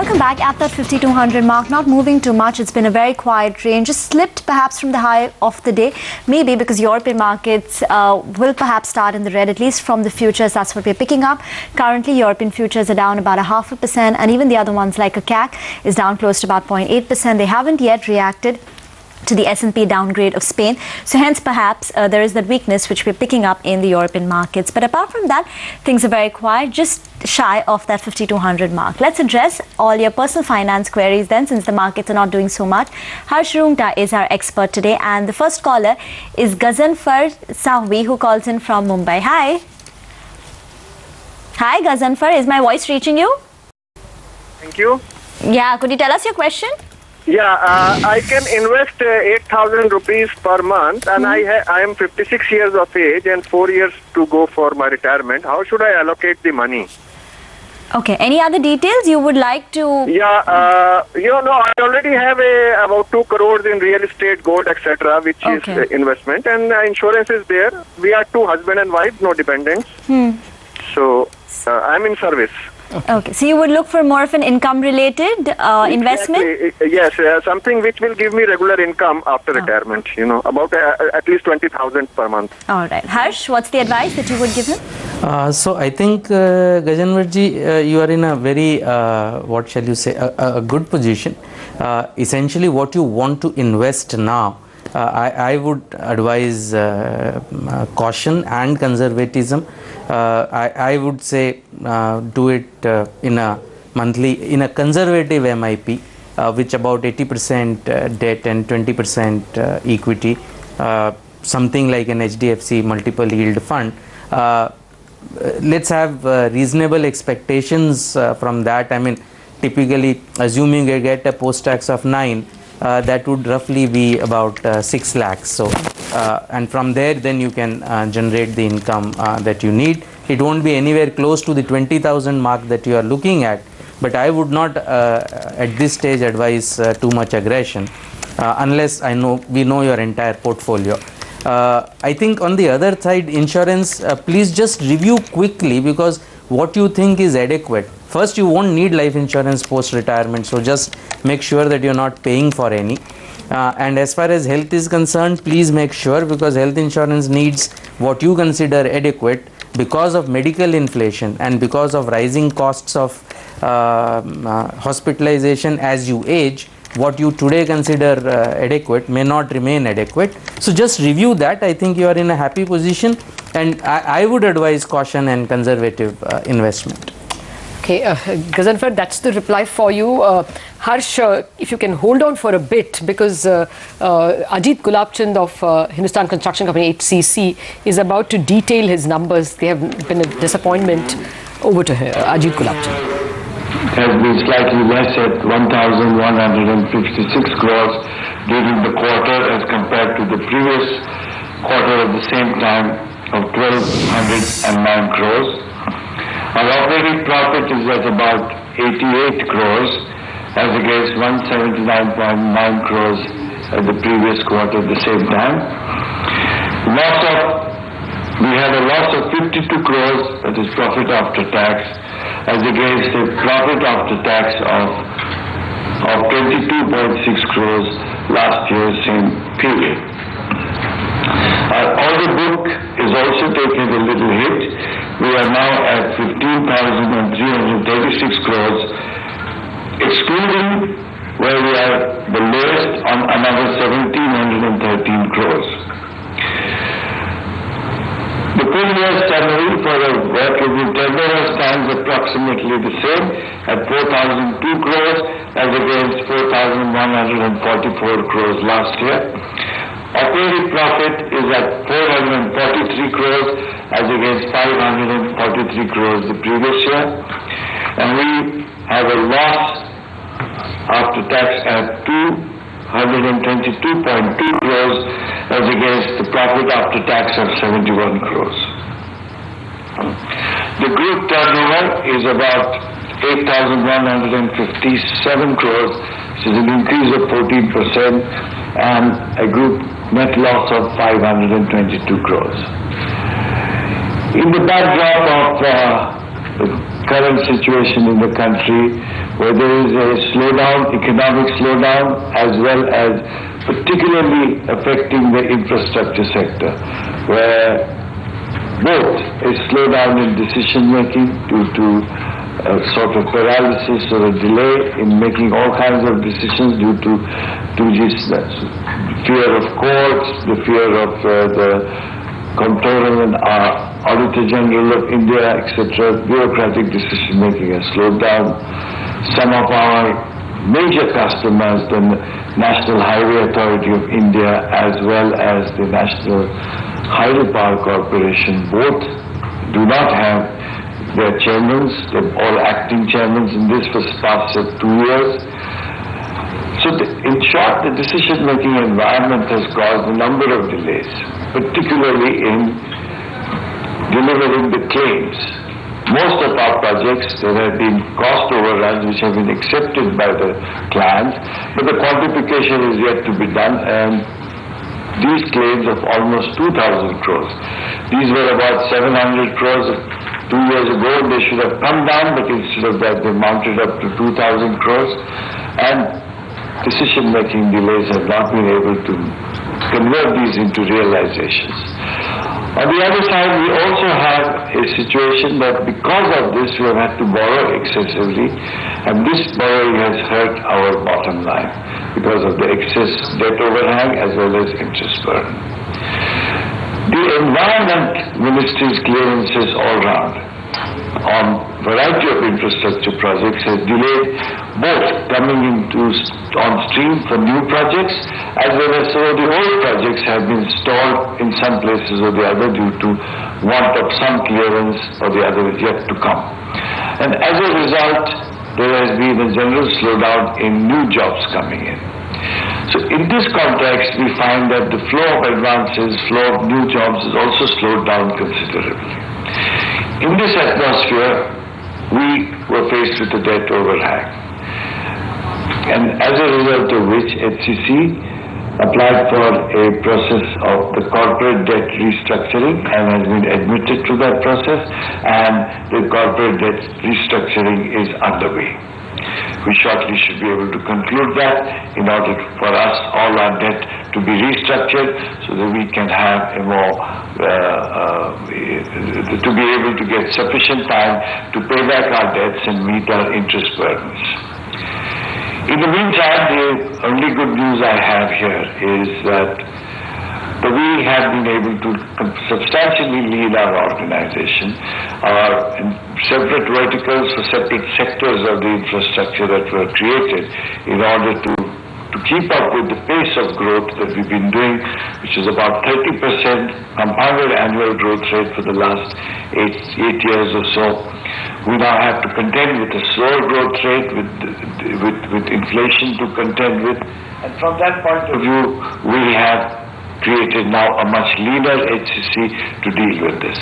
welcome back at that 5200 mark. Not moving too much. It's been a very quiet range. Just slipped perhaps from the high of the day. Maybe because European markets will perhaps start in the red, at least from the futures. That's what we're picking up. Currently, European futures are down about 0.5%, and even the other ones like a CAC is down close to about 0.8%. They haven't yet reacted to the S&P downgrade of Spain. So hence perhaps there is that weakness which we're picking up in the European markets. But apart from that, things are very quiet, just shy of that 5200 mark. Let's address all your personal finance queries then, since the markets are not doing so much. Roongta is our expert today, and the first caller is Ghazanfar Sahwi, who calls in from Mumbai. Hi. Hi Ghazanfar, is my voice reaching you? Thank you. Yeah, could you tell us your question? Yeah, I can invest 8,000 rupees per month, and I am 56 years of age and 4 years to go for my retirement. How should I allocate the money? Okay, any other details you would like to? Yeah, I already have about 2 crores in real estate, gold, etc., which is investment, and insurance is there. We are 2 husband and wife, no dependents. So I'm in service. Okay, so you would look for more of an income-related investment? Yes, something which will give me regular income after retirement, about at least 20,000 per month. All right. Harsh, what's the advice that you would give him? So I think, Gajanvarji, you are in a very, what shall you say, a good position. Essentially, what you want to invest now, I would advise caution and conservatism. I would say do it in a conservative MIP, which about 80% debt and 20% equity, something like an HDFC multiple yield fund. Let's have reasonable expectations from that. I mean, typically assuming you get a post-tax of 9, that would roughly be about 6 lakhs. So, and from there, then you can generate the income that you need. It won't be anywhere close to the 20,000 mark that you are looking at, but I would not at this stage advise too much aggression unless we know your entire portfolio. I think on the other side, insurance, please just review quickly, because what you think is adequate. First, you won't need life insurance post-retirement, so just make sure that you're not paying for any. And as far as health is concerned, please make sure, because health insurance needs what you consider adequate because of medical inflation and because of rising costs of hospitalization as you age. What you today consider adequate may not remain adequate. So just review that. I think you are in a happy position, and I would advise caution and conservative investment. Okay, Ghazanfar, that's the reply for you. Harsh, if you can hold on for a bit, because Ajit Gulabchand of Hindustan Construction Company, HCC, is about to detail his numbers. They have been a disappointment. Over to Ajit Gulabchand. Has been slightly less at 1,156 crores during the quarter as compared to the previous quarter at the same time of 1,209 crores. Our operating profit is at about 88 crores as against 179.9 crores at the previous quarter at the same time. We had a loss of 52 crores, that is profit after tax, as against a profit after tax of 22.6 crores last year, same period. Our order book is also taking a little hit. We are now at 15,336 crores, excluding where we are the lowest on another 1,713 crores. The full year summary for the work review turnover stands approximately the same at 4,002 crores as against 4,144 crores last year. Operating profit is at 443 crores as against 543 crores the previous year. And we have a loss after tax at 222.2 crores as against the profit after tax of 71 crores. The group turnover is about 8,157 crores, which is an increase of 14%, and a group net loss of 522 crores. In the backdrop of current situation in the country, where there is a slowdown, economic slowdown, as well as particularly affecting the infrastructure sector, where both a slowdown in decision making due to sort of paralysis or a delay in making all kinds of decisions due to fear of courts, the fear of the Comptroller and Auditor General of India, etc. Bureaucratic decision making has slowed down. Some of our major customers, the National Highway Authority of India as well as the National Highway Power Corporation, both do not have their chairmen, they're all acting chairmen in this for the past 2 years. So in short, the decision-making environment has caused a number of delays, particularly in delivering the claims. Most of our projects, there have been cost overruns which have been accepted by the clients, but the quantification is yet to be done, and these claims of almost 2,000 crores. These were about 700 crores 2 years ago. They should have come down, but instead of that they mounted up to 2,000 crores, and decision-making delays have not been able to convert these into realizations. On the other side, we also have a situation that because of this we have had to borrow excessively, and this borrowing has hurt our bottom line because of the excess debt overhang as well as interest burden. The Environment Ministry's clearances all round on variety of infrastructure projects has delayed both coming on stream for new projects as well as some of the old projects have been stalled in some places or the other due to want of some clearance or the other is yet to come. And as a result, there has been a general slowdown in new jobs coming in. So in this context, we find that the flow of advances, flow of new jobs is also slowed down considerably. In this atmosphere, we were faced with a debt overhang. And as a result of which, HCC applied for a process of the corporate debt restructuring and has been admitted to that process, and the corporate debt restructuring is underway. We shortly should be able to conclude that in order for us, all our debt to be restructured so that we can have a more, to be able to get sufficient time to pay back our debts and meet our interest burdens. In the meantime, the only good news I have here is that we have been able to substantially lead our organization, our separate verticals for separate sectors of the infrastructure that were created in order to keep up with the pace of growth that we've been doing, which is about 30% compounded annual growth rate for the last eight years or so. We now have to contend with a slower growth rate, with inflation to contend with, and from that point of view, we have created now a much leaner HCC to deal with this.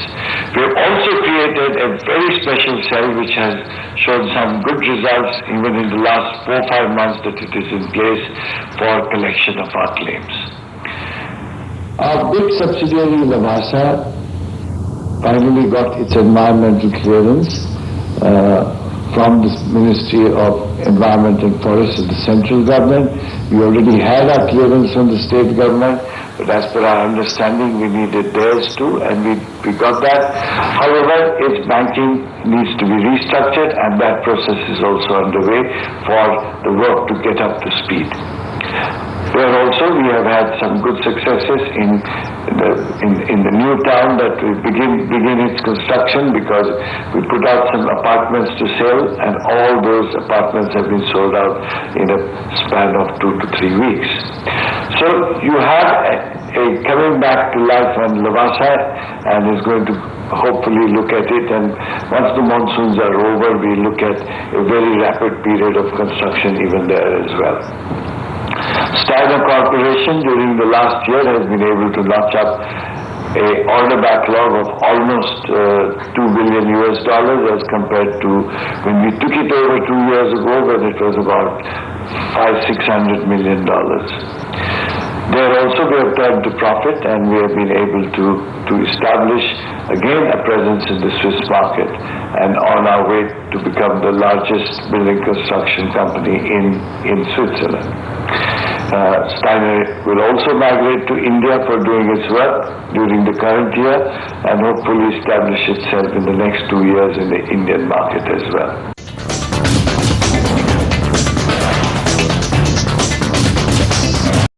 We have also created a very special cell which has shown some good results even in the last 4 or 5 months that it is in place for collection of our claims. Our big subsidiary Lavasa finally got its environmental clearance from the Ministry of Environment and Forests of the central government. We already had our clearance from the state government, but as per our understanding, we needed theirs too, and we got that. However, its banking needs to be restructured, and that process is also underway for the work to get up to speed. There also we have had some good successes in the new town that we begin its construction, because we put out some apartments to sell, and all those apartments have been sold out in a span of 2 to 3 weeks. So you have a coming back to life on Lavasa, and is going to hopefully look at it, and once the monsoons are over, we look at a very rapid period of construction even there as well. Steiner Corporation during the last year has been able to notch up a order backlog of almost $2 billion as compared to when we took it over 2 years ago, when it was about $500-600 million. There also we have turned to profit, and we have been able to establish again a presence in the Swiss market, and on our way to become the largest building construction company in Switzerland. Steiner will also migrate to India for doing its work during the current year, and hopefully establish itself in the next 2 years in the Indian market as well.